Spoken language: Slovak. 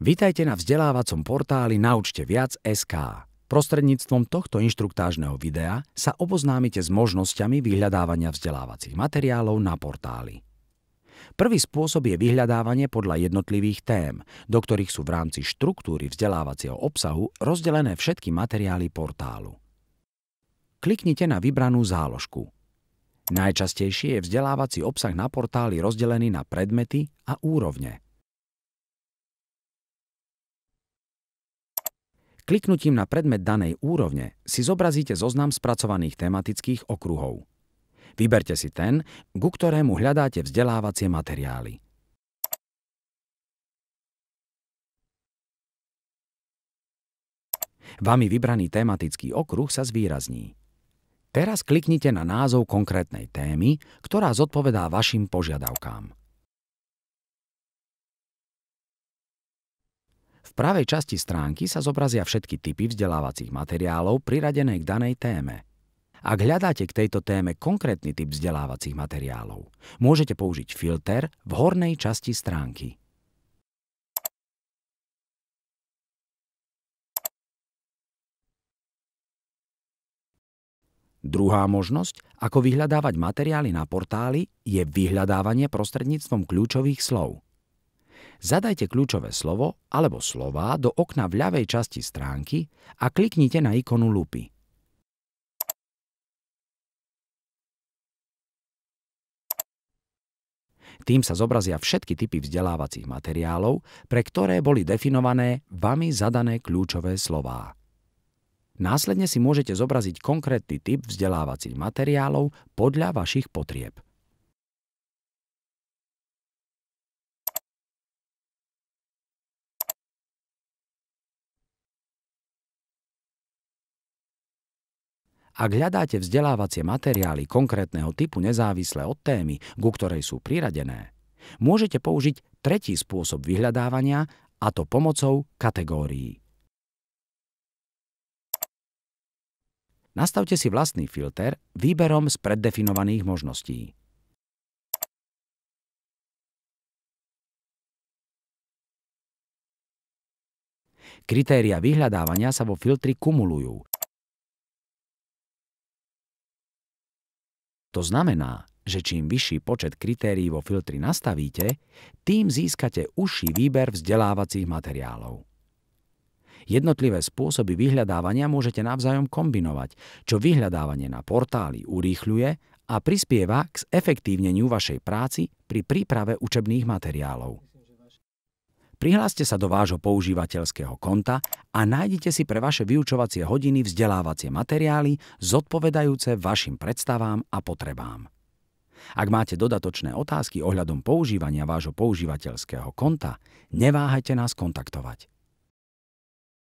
Vitajte na vzdelávacom portáli Naučte viac.sk. Prostredníctvom tohto inštruktážneho videa sa oboznámite s možnosťami vyhľadávania vzdelávacích materiálov na portáli. Prvý spôsob je vyhľadávanie podľa jednotlivých tém, do ktorých sú v rámci štruktúry vzdelávacieho obsahu rozdelené všetky materiály portálu. Kliknite na vybranú záložku. Najčastejšie je vzdelávací obsah na portáli rozdelený na predmety a úrovne. Kliknutím na predmet danej úrovne si zobrazíte zoznam spracovaných tematických okruhov. Vyberte si ten, ku ktorému hľadáte vzdelávacie materiály. Vami vybraný tematický okruh sa zvýrazní. Teraz kliknite na názov konkrétnej témy, ktorá zodpovedá vašim požiadavkám. V pravej časti stránky sa zobrazia všetky typy vzdelávacích materiálov priradené k danej téme. Ak hľadáte k tejto téme konkrétny typ vzdelávacích materiálov, môžete použiť filter v hornej časti stránky. Druhá možnosť, ako vyhľadávať materiály na portáli, je vyhľadávanie prostredníctvom kľúčových slov. Zadajte kľúčové slovo alebo slová do okna v ľavej časti stránky a kliknite na ikonu lupy. Tým sa zobrazia všetky typy vzdelávacích materiálov, pre ktoré boli definované vami zadané kľúčové slová. Následne si môžete zobraziť konkrétny typ vzdelávacích materiálov podľa vašich potrieb. Ak hľadáte vzdelávacie materiály konkrétneho typu nezávisle od témy, ku ktorej sú priradené, môžete použiť tretí spôsob vyhľadávania, a to pomocou kategórií. Nastavte si vlastný filter výberom z preddefinovaných možností. Kritéria vyhľadávania sa vo filtri kumulujú. To znamená, že čím vyšší počet kritérií vo filtri nastavíte, tým získate užší výber vzdelávacích materiálov. Jednotlivé spôsoby vyhľadávania môžete navzájom kombinovať, čo vyhľadávanie na portáli urýchľuje a prispieva k zefektívneniu vašej práci pri príprave učebných materiálov. Prihláste sa do vášho používateľského konta a nájdite si pre vaše vyučovacie hodiny vzdelávacie materiály zodpovedajúce vašim predstavám a potrebám. Ak máte dodatočné otázky ohľadom používania vášho používateľského konta, neváhajte nás kontaktovať.